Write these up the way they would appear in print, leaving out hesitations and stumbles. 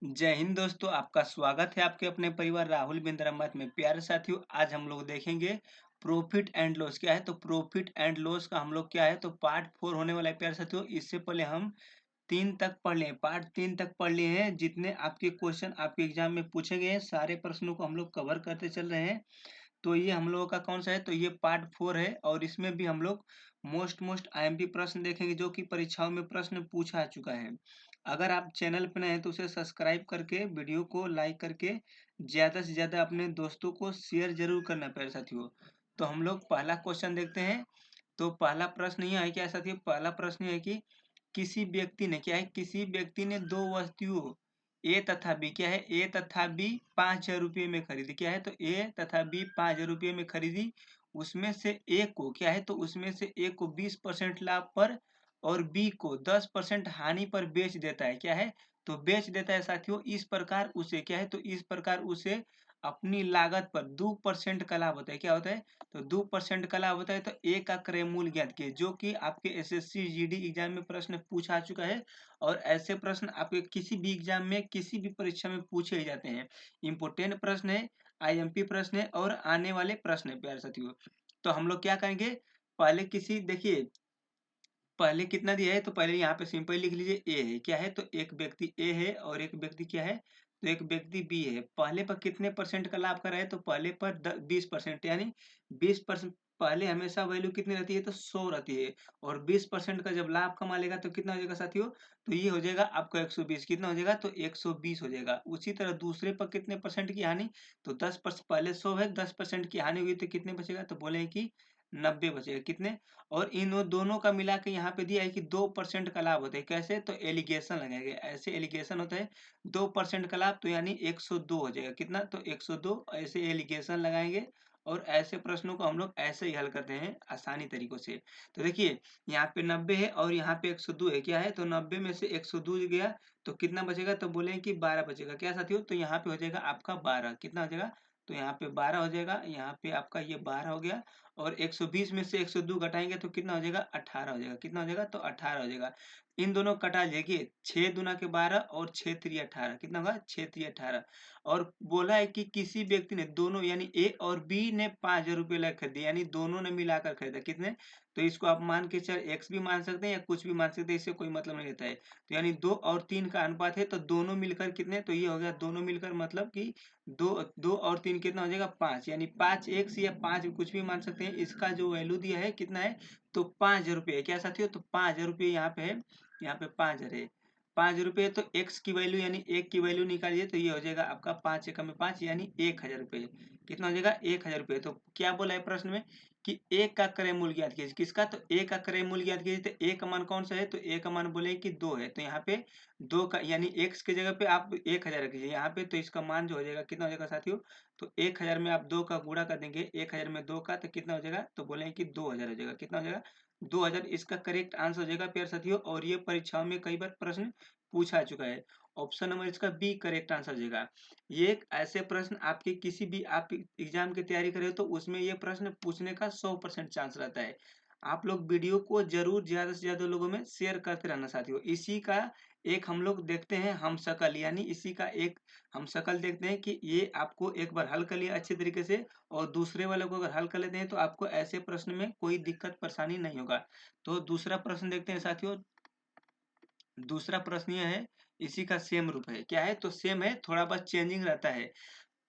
जय हिंद दोस्तों, आपका स्वागत है आपके अपने परिवार राहुल बिंद्रा मत में। प्यारे साथियों, आज हम लोग देखेंगे प्रॉफिट एंड लॉस क्या है। तो प्रॉफिट एंड लॉस का हम लोग क्या है तो पार्ट 4 होने वाला है। प्यारे साथियों, इससे पहले हम 3 तक पढ़ लिए, पार्ट 3 तक पढ़ लिए हैं। जितने आपके क्वेश्चन आपके एग्जाम में पूछे गए हैं सारे प्रश्नों को हम लोग कवर करते चल रहे हैं। तो ये हम लोगों का कौन सा है, तो ये पार्ट 4 है और इसमें भी हम लोग मोस्ट आईएमपी प्रश्न देखेंगे जो कि परीक्षाओं में प्रश्न पूछा चुका है। अगर आप चैनल पे नए हैं तो उसे सब्सक्राइब करके वीडियो को लाइक करके ज्यादा से ज्यादा अपने दोस्तों को शेयर जरूर करना प्यारे साथियों। तो हम लोग पहला क्वेश्चन देखते हैं। तो पहला प्रश्न यह है क्या साथियों, पहला प्रश्न यह है कि किसी व्यक्ति ने क्या है, किसी व्यक्ति ने दो वस्तुओं ए तथा बी क्या है, ए तथा बी 5,000 रुपये में खरीदी क्या है, तो ए तथा बी 5,000 रुपये में खरीदी। उसमें से ए को क्या है, तो उसमें से ए को 20% लाभ पर और बी को 10% हानि पर बेच देता है क्या है, तो बेच देता है साथियों। इस प्रकार उसे क्या है, तो इस प्रकार उसे अपनी लागत पर 2% का लाभ होता है। क्या होता है, तो 2% का लाभ होता है। तो ए का क्रय मूल्य ज्ञात कीजिए, जो कि आपके एसएससी जीडी एग्जाम में प्रश्न पूछा चुका है और ऐसे प्रश्न आपके किसी भी एग्जाम में किसी भी परीक्षा में पूछे जाते हैं। इंपोर्टेंट प्रश्न है, आईएमपी प्रश्न है और आने वाले प्रश्न है प्यारे साथियों। तो हम लोग क्या करेंगे, पहले किसी देखिए पहले कितना दिया है, तो पहले यहाँ पे सिंपल लिख लीजिए ए है क्या है, तो एक व्यक्ति ए है और एक व्यक्ति क्या है, तो एक व्यक्ति बी है। पहले पर कितने परसेंट का लाभ कर रहा है, तो पहले पर 20%, यानी 20%। पहले हमेशा वैल्यू कितनी रहती है, तो 100 रहती है और 20% का जब लाभ कमा लेगा तो कितना हो जाएगा साथियों, तो ये हो जाएगा आपका 120। कितना हो जाएगा, तो 120 हो जाएगा। उसी तरह दूसरे पर कितने परसेंट की हानि, तो 10%। पहले 100 है, 10% की हानि हुई तो कितने बचेगा, तो बोले कि 90 बचेगा। कितने, और इन दोनों का मिला के यहाँ पे दिया है कि 2% का लाभ होता है। कैसे, तो एलिगेशन लगाएंगे, ऐसे एलिगेशन होता है 2% का लाभ, तो यानी 102 हो जाएगा। कितना, तो 102 ऐसे एलिगेशन लगाएंगे और ऐसे प्रश्नों को हम लोग ऐसे ही हल करते हैं आसानी तरीकों से। तो देखिए यहाँ पे 90 है और यहाँ पे 102 है क्या है, तो 90 में से 102 गया तो कितना बचेगा, तो बोले कि 12 बचेगा। क्या साथियों, तो यहाँ पे हो जाएगा आपका 12। कितना हो जाएगा, तो यहाँ पे 12 हो जाएगा, यहाँ पे आपका ये 12 हो गया और 120 में से 102 घटाएंगे तो कितना हो जाएगा, 18 हो जाएगा। कितना हो जाएगा, तो 18 हो जाएगा। इन दोनों कटा जाएगी, 6 दूना के 12 और 6 3 18। कितना होगा, 6 3 18। और बोला है कि किसी व्यक्ति ने दोनों यानी ए और बी ने 5,000 रुपये लग खरीदे, यानी दोनों ने मिलाकर खरीदा। कितने, तो इसको आप मान के चल एक्स भी मान सकते हैं या कुछ भी मान सकते हैं, इससे कोई मतलब नहीं रहता है। तो यानी 2 और 3 का अनुपात है, तो दोनों मिलकर कितने, तो ये हो गया दोनों मिलकर मतलब कि 2 और 3 कितना हो जाएगा, 5, यानी 5 एक्स या 5 कुछ भी मान सकते हैं। इसका जो वैल्यू दिया है कितना है, तो 5,000 रुपये। क्या साथियों, तो 5,000 रुपये यहाँ पे है, यहाँ पे 5,000 है। 5,000 रुपये, तो एक्स की वैल्यू यानी एक की वैल्यू निकालिए तो ये हो जाएगा आपका 5 एकम में 5 यानी 1,000 रुपये। कितना हो जाएगा, 1,000 रुपये। तो क्या बोला है प्रश्न में कि एक का क्रय मूल्य ज्ञात कीजिए। किसका, तो ए का क्रय मूल्य ज्ञात कीजिए। तो ए का मान कौन सा है, तो ए का मान बोले कि 2 है, तो यहाँ पे 2 का यानी एक्स की जगह पे आप 1,000 रख दीजिए यहाँ पे, तो इसका मान जो हो जाएगा कितना हो जाएगा साथियों, तो 1,000 में आप 2 का गुणा कर देंगे, 1,000 में 2 का तो कितना हो जाएगा, तो बोले कि 2,000 हो जाएगा। कितना हो जाएगा, 2,000 इसका करेक्ट आंसर हो जाएगा प्यारे साथियों। और ये परीक्षाओं में कई बार प्रश्न पूछा चुका है। ऑप्शन नंबर इसका बी करेक्ट आंसर हो जाएगा। ये एक ऐसे प्रश्न आपके किसी भी आप एग्जाम की तैयारी करें तो उसमें ये प्रश्न पूछने का 100% चांस रहता है। आप लोग वीडियो को जरूर ज्यादा से ज्यादा लोगों में शेयर करते रहना साथियों। इसी का एक हम लोग देखते हैं हम शकल, यानी इसी का एक हम शकल देखते हैं कि ये आपको एक बार हल कर लिया अच्छे तरीके से और दूसरे वाले को अगर हल कर लेते हैं तो आपको ऐसे प्रश्न में कोई दिक्कत परेशानी नहीं होगा। तो दूसरा प्रश्न देखते हैं साथियों। दूसरा प्रश्न यह है, इसी का सेम रूप है। क्या है, तो सेम है, थोड़ा बस चेंजिंग रहता है।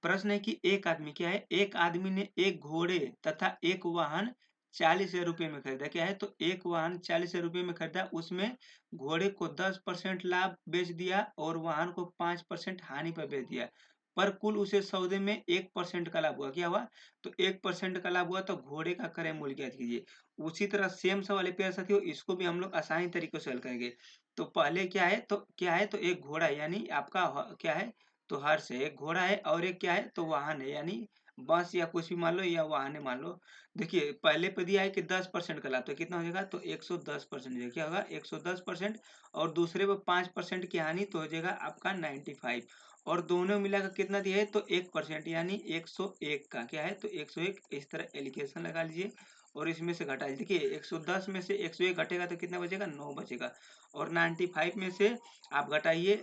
प्रश्न है कि एक आदमी क्या है, एक आदमी ने एक घोड़े तथा एक वाहन 40,000 रुपये में खरीदा। क्या है, तो एक वाहन 40,000 रुपये में खरीदा, उसमें घोड़े को 10% लाभ बेच दिया और वाहन को 5% हानि पर बेच दिया। पर कुल उसे सौदे में 1% का लाभ हुआ। क्या हुआ, तो 1% का लाभ हुआ। तो घोड़े का क्रय मूल्य ज्ञात कीजिए। उसी तरह सेम सवाल है प्यारे साथियों, इसको भी हम लोग आसानी तरीके से हल करेंगे। तो पहले क्या है, तो क्या है, तो एक घोड़ा यानी आपका क्या है, तो हर्ष है, एक घोड़ा है और एक क्या है, तो वाहन है, यानी बस या कुछ भी मान लो या वाहन है मान लो। देखिए पहले पे दिया है कि 10% का लाभ, तो कितना हो जाएगा, तो 110%। क्या होगा, 110%। और दूसरे पे 5% की हानि तो हो जाएगा आपका 95। और दोनों मिलाकर कितना दिया है, तो 1%, यानी 101 का क्या है, तो 101। इस तरह एलिगेशन लगा लीजिए और इसमें से घटा, देखिए 110 में से 101 घटेगा तो कितना बचेगा, 9 बचेगा। और 95 में से आप घटाइए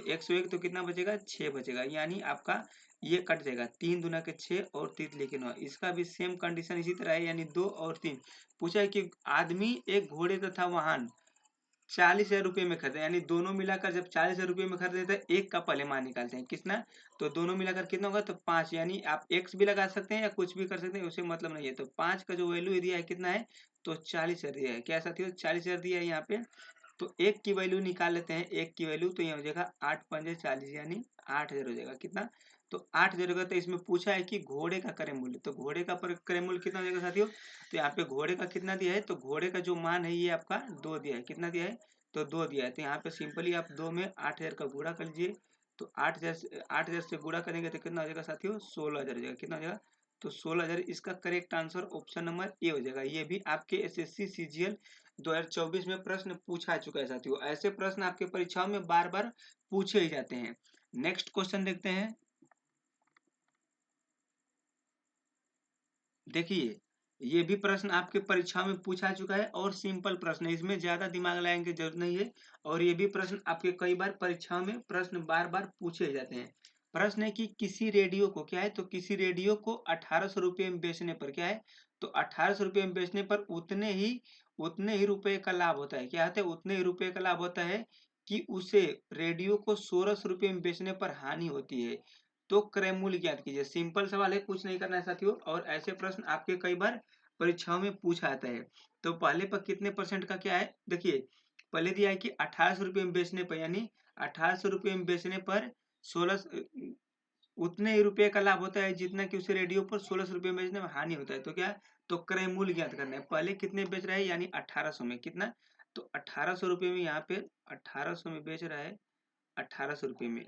101 तो कितना बचेगा, 6 बचेगा। यानी आपका ये कट जाएगा, 3 दूना के 6 और 3 लेके 9। इसका भी सेम कंडीशन इसी तरह है, यानी 2 और 3। पूछा है कि आदमी एक घोड़े तथा वाहन 40,000 रुपये में खरीदे, यानी दोनों मिलाकर जब 40,000 रुपये में खरीदे तो एक का पहले मान निकालते हैं, कितना, तो दोनों मिलाकर कितना होगा, तो 5। यानी आप एक्स भी लगा सकते हैं या कुछ भी कर सकते हैं, उसे मतलब नहीं है। तो 5 का जो वैल्यू दिया है कितना है, तो 40,000 दिया है। क्या साथियों, 40,000 दिया है यहाँ पे। तो एक की वैल्यू निकाल लेते हैं, एक की वैल्यू तो यहाँ हो जाएगा 8 पंजे 40, यानी 8,000 हो जाएगा। कितना, तो 8,000 होगा। तो इसमें पूछा है कि घोड़े का क्रय मूल्य, तो घोड़े का क्रय मूल्य कितना हो जाएगा साथियों, तो यहाँ पे घोड़े का कितना दिया है, तो घोड़े का जो मान है ये आपका 2 दिया है। कितना दिया है, तो 2 दिया है। तो यहाँ पे सिंपली आप 2 में 8,000 का गुणा कर लीजिए। तो 8,000 से गुणा करेंगे तो कितना हो जाएगा साथियों, 16,000 हो जाएगा। कितना हो जाएगा, तो 16,000। इसका correct answer option number A हो जाएगा। ये भी आपके एसएससी सीजीएल 2024 में प्रश्न पूछा चुका है साथियों। ऐसे प्रश्न आपके परीक्षाओं में बार बार पूछे ही जाते हैं। नेक्स्ट क्वेश्चन देखते हैं। देखिए, ये भी प्रश्न आपके परीक्षा में पूछा चुका है और सिंपल प्रश्न है, इसमें ज्यादा दिमाग लगाने की जरूरत नहीं है। और ये भी प्रश्न आपके कई बार परीक्षाओं में प्रश्न बार बार पूछे जाते हैं। प्रश्न है कि किसी रेडियो को, क्या है, तो किसी रेडियो को 1800 रुपये में बेचने पर, क्या है, तो 1800 रुपये में बेचने पर उतने ही रुपए का लाभ होता है। क्या होता है, उतने ही रुपए का लाभ होता है कि उसे रेडियो को 1600 रुपये में बेचने पर हानि होती है। तो क्रय मूल्य ज्ञात कीजिए। सिंपल सवाल है, कुछ नहीं करना है साथियों। और ऐसे प्रश्न आपके कई बार परीक्षाओं में पूछा जाता है। तो पहले पर कितने परसेंट का क्या है, देखिए पहले दिया है कि 1800 रुपये में बेचने पर, यानी 1800 रुपये में बेचने पर 16 उतने ही रुपये का लाभ होता है जितना कि उसे रेडियो पर 1600 रुपये में बेचने में हानि होता है। तो क्या, तो क्रय मूल्य ज्ञात करना है। पहले कितने बेच रहा है, यानी 1800 में, कितना, तो 1800 रुपये में, यहाँ पे 1800 में बेच रहा है, 1800 रुपये में।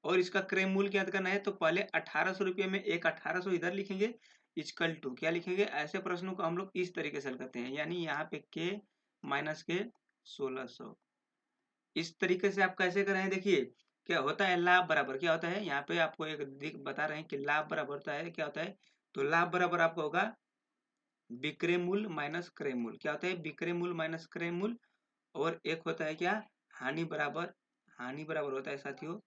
और इसका क्रय मूल्य ज्ञात करना है। तो पहले 1800 रुपये में एक 1800 इधर लिखेंगे, इक्वल टू क्या लिखेंगे। ऐसे प्रश्नों को हम लोग इस तरीके से हल करते हैं, यानी यहाँ पे के माइनस के 1600। इस तरीके से आप कैसे करें, देखिए क्या होता है, लाभ बराबर क्या होता है, यहाँ पे आपको एक दिख बता रहे हैं कि लाभ बराबर होता है, क्या होता है, तो लाभ बराबर आपका होगा विक्रय मूल्य माइनस क्रय मूल्य। क्या होता है, विक्रय मूल्य माइनस क्रय मूल्य। और एक होता है क्या, हानि बराबर होता है साथियों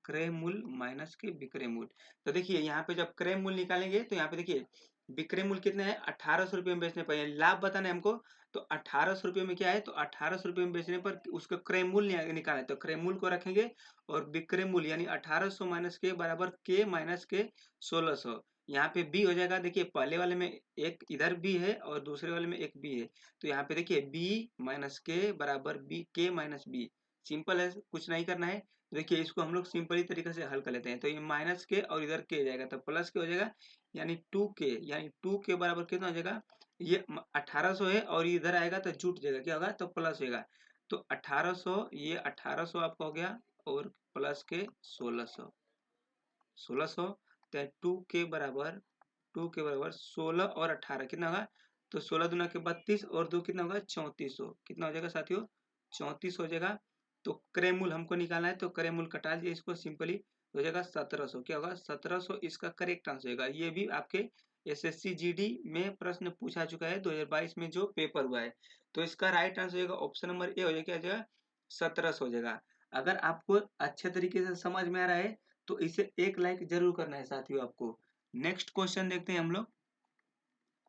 क्रय मूल्य माइनस के विक्रय मूल्य। तो देखिए यहाँ पे जब क्रय मूल्य निकालेंगे तो यहाँ पे देखिए विक्रय मूल्य कितने हैं, 1800 रुपये में बेचने पर, लाभ बताना है हमको। तो 1800 रुपये में क्या है, तो 1800 रुपये में बेचने पर उसका क्रय मूल्य निकालना है। तो क्रय मूल्य को रखेंगे और विक्रय मूल्य यानी 1800 माइनस के बराबर के माइनस के 1600। यहाँ पे बी हो जाएगा। देखिए पहले वाले में एक इधर बी है और दूसरे वाले में एक बी है। तो यहाँ पे देखिए बी माइनस के बराबर बी, के माइनस बी। सिंपल है, कुछ नहीं करना है। देखिए इसको हम लोग सिंपली तरीके से हल कर लेते हैं। तो ये माइनस के और इधर के जाएगा तो प्लस के हो जाएगा, यानी 2k, यानी 2 के बराबर कितना हो जाएगा, ये 1800 है और ये इधर आएगा तो जुट जाएगा, क्या होगा, तो प्लस होगा। तो 1800, ये 1800 आपका हो गया और प्लस के 1600, 1600। तो 2 के बराबर 16 और 18 कितना होगा, तो 16 दूना के 32 और 2 कितना होगा, 3400। कितना हो जाएगा साथियों, 34 हो जाएगा। तो क्रय मूल्य हमको निकालना है, तो क्रय मूल्य कटा लीजिए इसको, सिंपली हो जाएगा 1700। क्या होगा, 1700 इसका करेक्ट आंसर होगा। ये भी आपके एसएससी जीडी में प्रश्न पूछा चुका है 2022 में जो पेपर हुआ है। तो इसका राइट आंसर होगा ऑप्शन नंबर ए हो जाएगा, क्या हो जाएगा, 1700 हो जाएगा। अगर आपको अच्छे तरीके से समझ में आ रहा है तो इसे एक लाइक जरूर करना है साथियों आपको। नेक्स्ट क्वेश्चन देखते हैं हम लोग।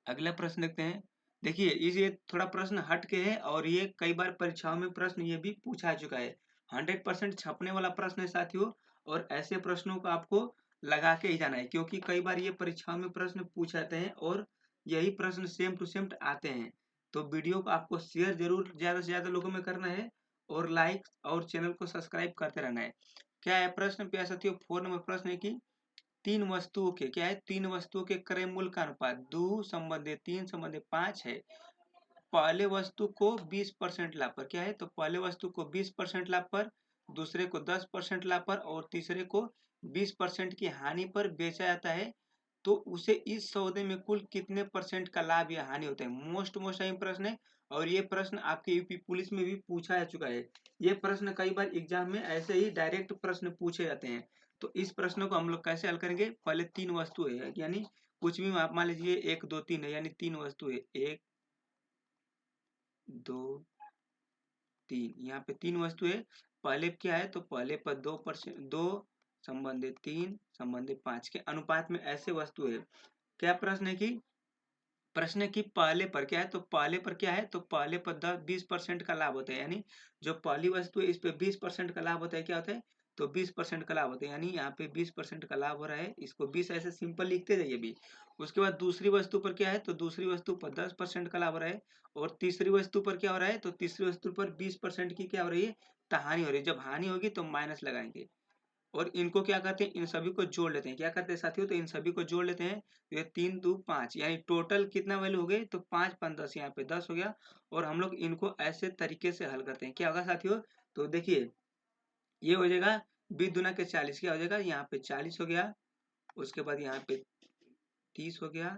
अगला प्रश्न देखते हैं। देखिए ये थोड़ा प्रश्न हट के है और ये कई बार परीक्षाओं में प्रश्न ये भी पूछा चुका है। 100% छपने वाला प्रश्न है साथियों। और ऐसे प्रश्नों को आपको लगा के ही जाना है, क्योंकि कई बार ये परीक्षाओं में प्रश्न पूछ जाते हैं और यही प्रश्न सेम टू सेम आते हैं। तो वीडियो को आपको शेयर जरूर ज्यादा से ज्यादा लोगों में करना है और लाइक और चैनल को सब्सक्राइब करते रहना है। क्या है प्रश्न, प्यारे साथियों, 4 नंबर प्रश्न है कि तीन वस्तुओं के, क्या है, तीन वस्तुओं के क्रय मूल्य का अनुपात 2:3:5 है। पहले वस्तु को 20% लाभ पर, क्या है, तो पहले वस्तु को 20% लाभ पर, दूसरे को 10% लाभ पर और तीसरे को 20% की हानि पर बेचा जाता है। तो उसे इस सौदे में कुल कितने परसेंट का लाभ या हानि होता है। मोस्ट अहम प्रश्न है और ये प्रश्न आपके यूपी पुलिस में भी पूछा जा चुका है। ये प्रश्न कई बार एग्जाम में ऐसे ही डायरेक्ट प्रश्न पूछे जाते हैं। तो इस प्रश्न को हम लोग कैसे हल करेंगे, पहले तीन वस्तु है, यानी कुछ भी आप मान लीजिए 1 2 3 है, यानी 3 वस्तु है, 1 2 3, यहाँ पे 3 वस्तु है। पहले क्या है, तो पहले पर 2% 2 संबंधित 3 संबंधित 5 के अनुपात में ऐसे वस्तु है। क्या प्रश्न है कि पहले पर क्या है, तो पहले पर क्या है, तो पहले पर 20% का लाभ होता है, यानी जो पहली वस्तु है इस पे 20% का लाभ होता है। क्या होता है, तो 20% का लाभ होता है, यानी यहाँ पे 20% का लाभ हो रहा है। इसको 20 ऐसे सिंपल लिखते जाइए भी। उसके बाद दूसरी वस्तु पर क्या है, तो दूसरी वस्तु पर 10% का लाभ हो रहा है। और तीसरी वस्तु पर क्या हो रहा है, तो तीसरी वस्तु पर 20% की क्या हो रही है, तो हानि हो रही है। जब हानि होगी तो माइनस लगाएंगे और इनको क्या करते हैं, इन सभी को जोड़ लेते हैं। क्या करते हैं साथियों, तो इन सभी को जोड़ लेते हैं। तो ये 3 2 5, यानी टोटल कितना वैल्यू हो गई, तो 5 5 10, यहाँ पे 10 हो गया। और हम लोग इनको ऐसे तरीके से हल करते हैं। क्या होगा साथियों, तो देखिए ये हो जाएगा 20 दूना के 40, क्या हो जाएगा, यहाँ पे 40 हो गया। उसके बाद यहाँ पे 30 हो गया।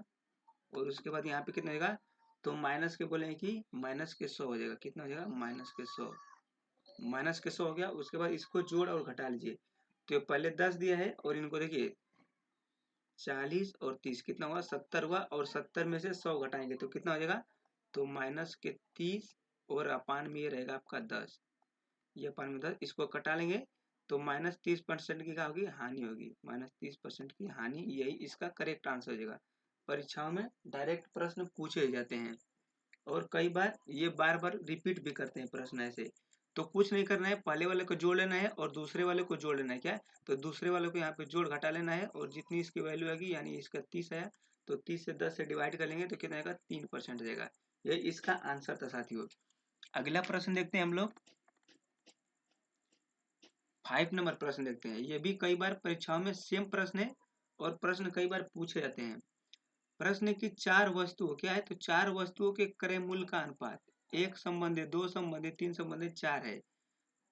और उसके बाद यहाँ पे कितना हो जाएगा, तो माइनस के बोले कि माइनस के 100 हो जाएगा। कितना हो जाएगा, माइनस के 100, माइनस के 100 हो गया। उसके बाद इसको जोड़ और घटा लीजिए। तो पहले 10 दिया है और इनको देखिए 40 और 30 कितना हुआ, 70 हुआ। और 70 में से 100 घटाएंगे तो कितना हो जाएगा, तो माइनस के 30 और अपान में ये रहेगा आपका 10। ये अपान में 10, इसको कटा लेंगे तो -30% की क्या होगी, हानि होगी। -30% की हानि, यही इसका करेक्ट आंसर हो जाएगा। परीक्षाओं में डायरेक्ट प्रश्न पूछे जाते हैं और कई बार ये बार बार रिपीट भी करते हैं प्रश्न ऐसे। तो कुछ नहीं करना है, पहले वाले को जोड़ लेना है और दूसरे वाले को जोड़ लेना है। क्या है, तो दूसरे वाले को यहाँ पे जोड़ घटा लेना है और जितनी इसकी वैल्यू आएगी, यानी इसका 30 है, तो 30 से 10 से डिवाइड कर लेंगे तो कितना आएगा, 3% हो जाएगा। ये इसका आंसर था साथियों। अगला प्रश्न देखते हैं हम लोग। 5 नंबर प्रश्न देखते हैं। ये भी कई बार परीक्षाओं में सेम प्रश्न है और प्रश्न कई बार पूछे जाते हैं। प्रश्न है कि 4 वस्तुओं, क्या है, तो 4 वस्तुओं के क्रय मूल्य का अनुपात 1 संबंधित 2 संबंधित 3 संबंधित 4 है।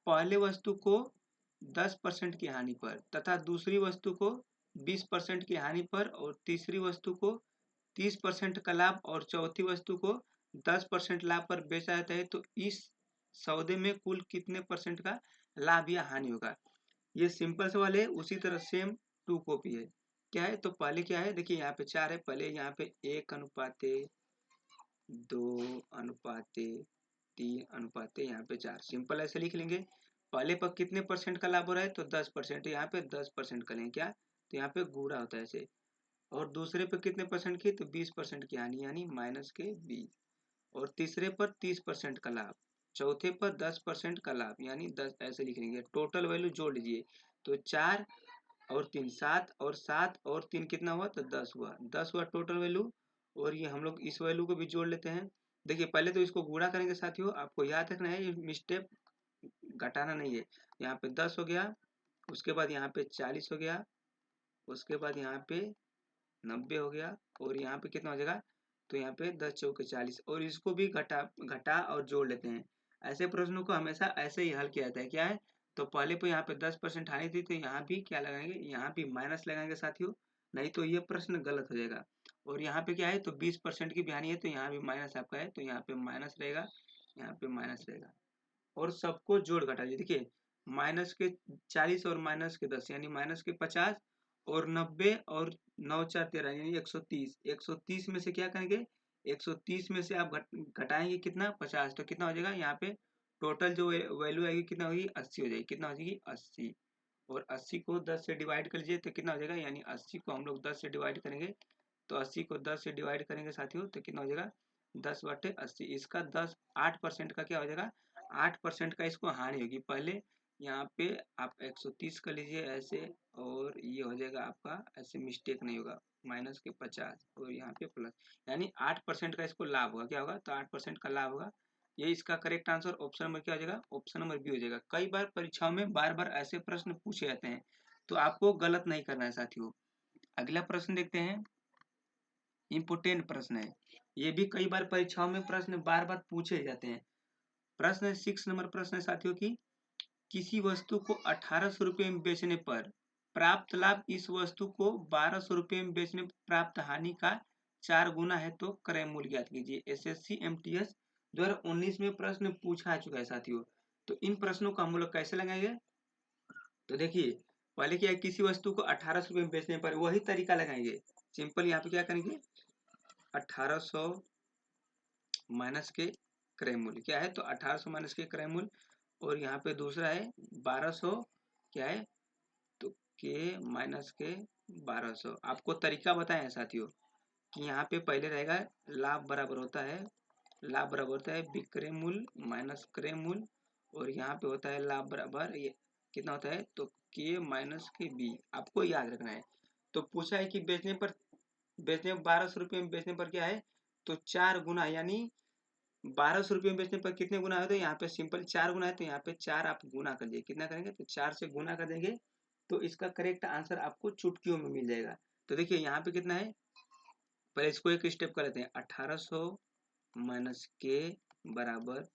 पहले वस्तु को 10% की हानि पर तथा दूसरी वस्तु को 20% की हानि पर और तीसरी वस्तु को 30% का लाभ और चौथी वस्तु को 10% लाभ पर बेचा जाता है, तो इस सौदे में कुल कितने परसेंट का लाभ या हानि होगा। ये सिंपल सवाल है, उसी तरह सेम 2 कॉपी है। क्या है, तो पहले क्या है, देखिए यहाँ पे 4 है, पहले यहाँ पे 1:2 2:3 यहाँ पे 4 सिंपल ऐसे लिख लेंगे। पहले पर कितने परसेंट का लाभ हो रहा है, तो 10%, यहाँ पे 10% का लेंगे। क्या, तो यहाँ पे गुणा होता है ऐसे। और दूसरे पे कितने परसेंट की, तो 20% की हानि, यानी -20। और तीसरे पर 30% का लाभ, चौथे पर 10% का लाभ, यानी 10 ऐसे लिख लेंगे। टोटल वैल्यू जोड़ लीजिए, तो 4 और 3 7 और 7 और 3 कितना हुआ, तो 10 हुआ। 10 हुआ टोटल वैल्यू। और ये हम लोग इस वैल्यू को भी जोड़ लेते हैं। देखिए पहले तो इसको गुणा करेंगे साथियों, आपको याद रखना है, ये मिस्टेक घटाना नहीं है। यहाँ पे 10 हो गया, उसके बाद यहाँ पे 40 हो गया, उसके बाद यहाँ पे 90 हो गया। और यहाँ पे कितना हो जाएगा, तो यहाँ पे 10 चौके 40। और इसको भी घटा घटा और जोड़ लेते हैं। ऐसे प्रश्नों को हमेशा ऐसे ही हल किया जाता है। क्या है, तो पहले पे यहाँ पे 10% हानि थी, तो यहाँ भी क्या लगाएंगे, यहाँ भी माइनस लगाएंगे साथियों, नहीं तो ये प्रश्न गलत हो जाएगा। और यहाँ पे क्या है, तो 20% की भी हानि है, तो यहाँ भी माइनस आपका है, तो यहाँ पे माइनस रहेगा, यहाँ पे माइनस रहेगा। और सबको जोड़ घटा लीजिए। देखिए माइनस के 40 और माइनस के 10, यानी माइनस के 50 और 90 और 9 4 13, यानी 130। 130 में से क्या करेंगे, 130 में से आप घटाएंगे कितना, 50, तो कितना हो जाएगा, यहाँ पे टोटल जो वैल्यू आएगी कितना होगी, 80 हो जाएगी। कितना हो जाएगी, 80। और 80 को 10 से डिवाइड कर लीजिए तो कितना हो जाएगा, यानी 80 को हम लोग 10 से डिवाइड करेंगे, तो 80 को 10 से डिवाइड करेंगे साथियों, तो कितना हो जाएगा, 10/80। इसका 8% का क्या हो जाएगा, 8% का इसको हानि होगी। पहले यहाँ पे आप 130 कर लीजिए ऐसे, और ये हो जाएगा आपका ऐसे, मिस्टेक नहीं होगा, -50 और यहाँ पे प्लस, यानी 8% का इसको लाभ होगा। क्या होगा, तो 8% का लाभ होगा। ये इसका करेक्ट आंसर ऑप्शन नंबर क्या हो जाएगा, ऑप्शन नंबर बी हो जाएगा। कई बार परीक्षाओं में बार बार ऐसे प्रश्न पूछे जाते हैं, तो आपको गलत नहीं करना है साथियों। अगला प्रश्न देखते हैं। इम्पोर्टेंट प्रश्न है, ये भी कई बार परीक्षाओं में प्रश्न बार बार पूछे जाते हैं। प्रश्न 6 नंबर प्रश्न है साथियों की, किसी वस्तु को 1800 रुपये में बेचने पर प्राप्त लाभ इस वस्तु को 1200 रुपये में बेचने पर प्राप्त हानि का 4 गुना है, तो क्रय मूल्य ज्ञात कीजिए। एसएससी एमटीएस 2019 में प्रश्न पूछा चुका है साथियों। तो इन प्रश्नों को हम लोग कैसे लगाएंगे, तो देखिए पहले क्या है, किसी वस्तु को 1800 रुपये में बेचने पर वही तरीका लगाएंगे। सिंपल यहाँ पे क्या करेंगे 1800 माइनस के क्रय मूल्य क्या है, तो 1800 माइनस के क्रय मूल्य, और यहाँ पे दूसरा है 1200 क्या है, तो के माइनस के 1200। आपको तरीका बताएं साथियों कि यहाँ पे पहले रहेगा लाभ बराबर होता है, लाभ बराबर होता है विक्रय मूल्य माइनस क्रय मूल्य, और यहाँ पे होता है लाभ बराबर ये कितना होता है, तो के माइनस के बी। आपको याद रखना है। तो पूछा है कि बेचने पर 1200 रुपये में बेचने पर क्या है, तो 4 गुना, यानी 1200 रुपये में बेचने पर कितने गुना है, तो यहाँ पे सिंपल 4 गुना है, तो यहाँ पे 4 आप गुना कर दिए, कितना करेंगे, तो 4 से गुना कर देंगे, तो इसका करेक्ट आंसर आपको चुटकियों में मिल जाएगा। तो देखिए यहाँ पे कितना है, पहले इसको एक स्टेप कर लेते हैं, 1800 माइनस के बराबर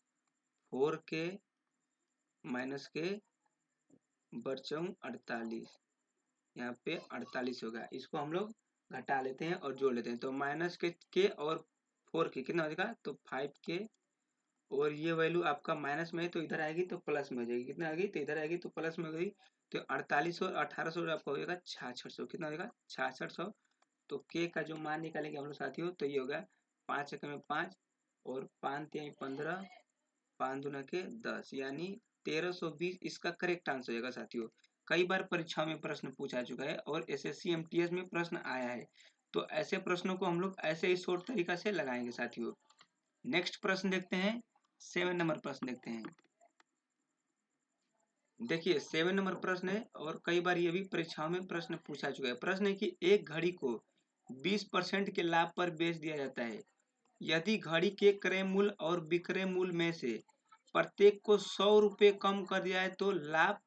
4 के माइनस के बरचौं 48, यहाँ पे 48 होगा। इसको हम लोग घटा लेते हैं और जोड़ लेते हैं, तो माइनस के और 4 के कितना हो जाएगा, तो 5 के, और ये वैल्यू आपका माइनस में है तो इधर आएगी तो प्लस में हो जाएगी, कितना आएगी, तो इधर आएगी तो प्लस में हो गई, तो 48 और 1800 आपका हो जाएगा 6600, कितना हो जाएगा 6600। तो के का जो मान निकालेंगे हम लोग साथियों, तो ये होगा 5 एकम में 5 और 5 तिहाई 15, 5 दूना के 10, यानी 1320 इसका करेक्ट आंसर होगा साथियों। कई बार परीक्षाओं में प्रश्न पूछा चुका है और एसएससी एमटीएस में प्रश्न आया है, तो ऐसे प्रश्नों को हम लोग ऐसे ही शॉर्ट तरीका से लगाएंगे साथियों। नेक्स्ट प्रश्न देखते हैं, 7 नंबर प्रश्न देखते हैं। देखिए 7 नंबर प्रश्न है और कई बार ये भी परीक्षाओं में प्रश्न पूछा चुका है। प्रश्न है कि एक घड़ी को 20% के लाभ पर बेच दिया जाता है, यदि घड़ी के क्रय मूल्य और विक्रय मूल्य में से प्रत्येक को 100 रुपये कम कर दिया है तो लाभ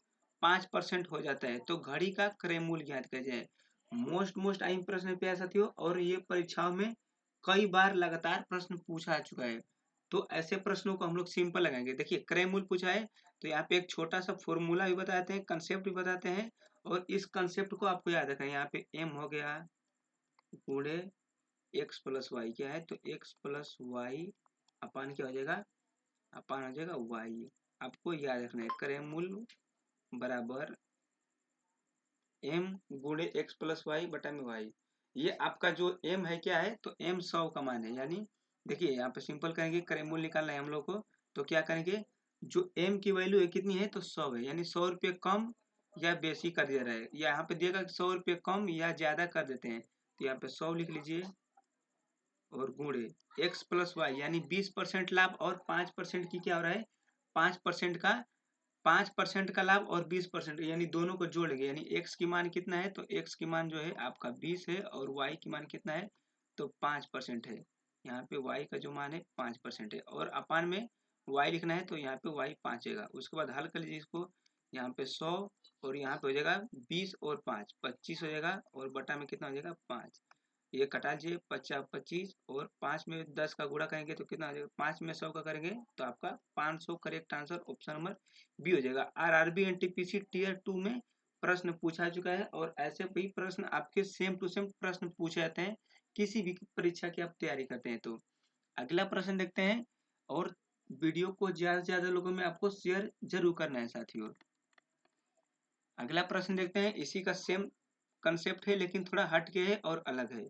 5% हो जाता है, तो घड़ी का क्रय मूल्य ज्ञात किया जाए। मोस्ट अहम प्रश्न है प्यारे साथियों, और ये परीक्षाओं में कई बार लगातार प्रश्न पूछा चुका है। तो ऐसे प्रश्नों को हम लोग सिंपल लगाएंगे। देखिए क्रय मूल्य पूछा है, तो यहाँ पे एक छोटा सा फॉर्मूला भी बताते हैं, कंसेप्ट भी बताते हैं, और इस कंसेप्ट को आपको याद रखना है। यहाँ पे एम हो गया गुणे एक्स प्लस वाई, क्या है, तो एक्स प्लस वाई अपान क्या हो जाएगा, अपान हो जाएगा वाई। आपको याद रखना है क्रय मूल्य बराबर एम गुणे एक्स प्लस वाई बटा में वाई। ये आपका जो एम है क्या है, तो एम 100 का मान है, यानी देखिए यहाँ पे सिंपल करेंगे, क्रय मूल्य निकालना है हम लोग को, तो क्या करेंगे, जो एम की वैल्यू है कितनी है, तो 100 है, यानी 100 रुपये कम या बेसी कर दिया रहा है, यहाँ पे दिएगा 100 रुपये कम या ज्यादा कर देते हैं, तो यहाँ पे 100 लिख लीजिए और गुणे एक्स प्लस वाई, यानी 20% लाभ और 5% की क्या हो रहा है, 5% का 5% का लाभ और 20% यानी दोनों को जोड़ेंगे, यानी x की मान कितना है, तो x की मान जो है आपका 20 है और y की मान कितना है, तो 5% है। यहाँ पे y का जो मान है 5% है, और अपान में y लिखना है, तो यहाँ पे y 5 है। उसके बाद हल कर लीजिए इसको, यहाँ पे 100 और यहाँ पे हो जाएगा 20 और 5 25 हो जाएगा, और बटा में कितना हो जाएगा 5, ये कटा लीजिए 50 25, और 5 में 10 का गुणा करेंगे तो कितना आ जाएगा, 5 में 100 का करेंगे तो आपका 500 correct answer option number B हो जाएगा। आरआरबी एनटीपीसी टीयर 2 में प्रश्न पूछा चुका है, और ऐसे भी प्रश्न आपके सेम टू सेम प्रश्न पूछे जाते हैं किसी भी परीक्षा की आप तैयारी करते हैं तो। अगला प्रश्न देखते हैं, और वीडियो को ज्यादा से ज्यादा लोगों में आपको शेयर जरूर करना है साथियों। अगला प्रश्न देखते हैं, इसी का सेम कंसेप्ट है लेकिन थोड़ा हट के है और अलग है,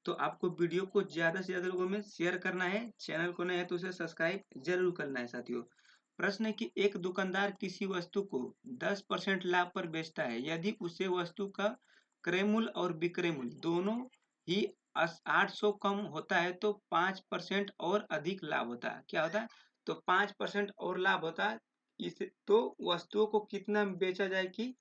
तो आपको वीडियो को ज्यादा से ज्यादा लोगों में शेयर करना है। चैनल को नया है तो उसे सब्सक्राइब जरूर करना है साथियों। प्रश्न है कि एक दुकानदार किसी वस्तु को 10% लाभ पर बेचता है, यदि उसे वस्तु का क्रय मूल्य और विक्रय मूल्य दोनों ही 800 कम होता है तो 5% और अधिक लाभ होता है, क्या होता है, तो 5% और लाभ होता है। इस तो वस्तुओं को कितना बेचा जाए कि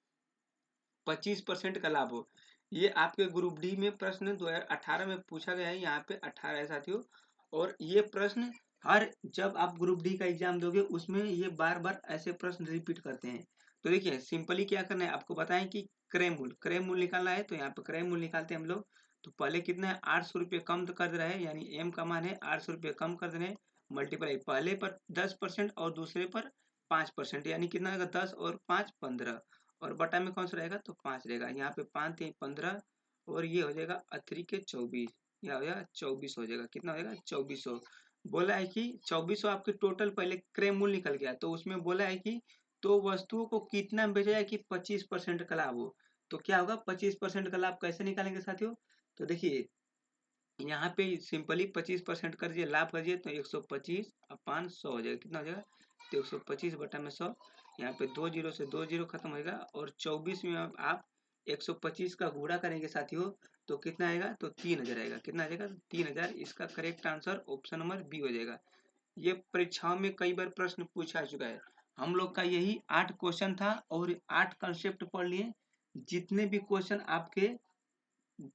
25% का लाभ हो। ये आपके ग्रुप डी में प्रश्न 2018 में पूछा गया है, यहाँ पे 18 है साथियों, और ये प्रश्न हर जब आप ग्रुप डी का एग्जाम दोगे उसमें ये बार बार ऐसे प्रश्न रिपीट करते हैं। तो देखिए सिंपली क्या करना है, आपको बताएं कि क्रय मूल्य निकालना है, तो यहाँ पे क्रय मूल्य निकालते हैं हम लोग। तो पहले कितना है, 800 रुपये कम तो कर दे रहा है, यानी एम का मान है 800 रुपये कम कर देने, मल्टीप्लाई पहले पर 10% और दूसरे पर 5%, यानी कितना होगा 10 और 5 15, और बटा में कौन सा रहेगा, तो 5 रहेगा। यहाँ पे 5 3 15, और ये हो जाएगा अथरी के 24, यह हो जाएगा 24 हो जाएगा, कितना हो जाएगा 2400। बोला है कि 2400 आपके टोटल पहले क्रय मूल्य निकल गया, तो उसमें बोला है कि तो वस्तुओं को कितना बेचा जाए कि 25% का लाभ हो, तो क्या होगा 25% का लाभ कैसे निकालेंगे साथियों, तो देखिए यहाँ पे सिंपली 25% करिए, लाभ करिए तो 125 अपान 100 हो जाएगा। कितना हो जाएगा? तो 125 बटा में 100, यहाँ पे 2 जीरो से 2 जीरो खत्म होगा और 24 में आप 125 का गुणा करेंगे साथियों तो कितना आएगा? तो 3000 आएगा। कितना आ जाएगा? 3000। इसका correct answer option number B हो जाएगा। ये परीक्षाओं में कई बार प्रश्न पूछा चुका है। हम लोग का यही 8 क्वेश्चन था और 8 कंसेप्ट पढ़ लिए। जितने भी क्वेश्चन आपके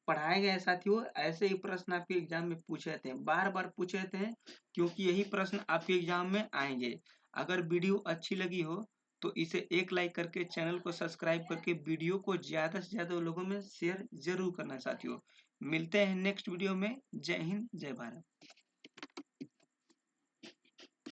पढ़ाए गए साथियों, ऐसे ही प्रश्न आपके एग्जाम में पूछे जाते हैं, बार बार पूछे जाते हैं, क्योंकि यही प्रश्न आपके एग्जाम में आएंगे। अगर वीडियो अच्छी लगी हो तो इसे एक लाइक करके चैनल को सब्सक्राइब करके वीडियो को ज्यादा से ज्यादा लोगों में शेयर जरूर करना साथियों। मिलते हैं नेक्स्ट वीडियो में। जय हिंद, जय भारत।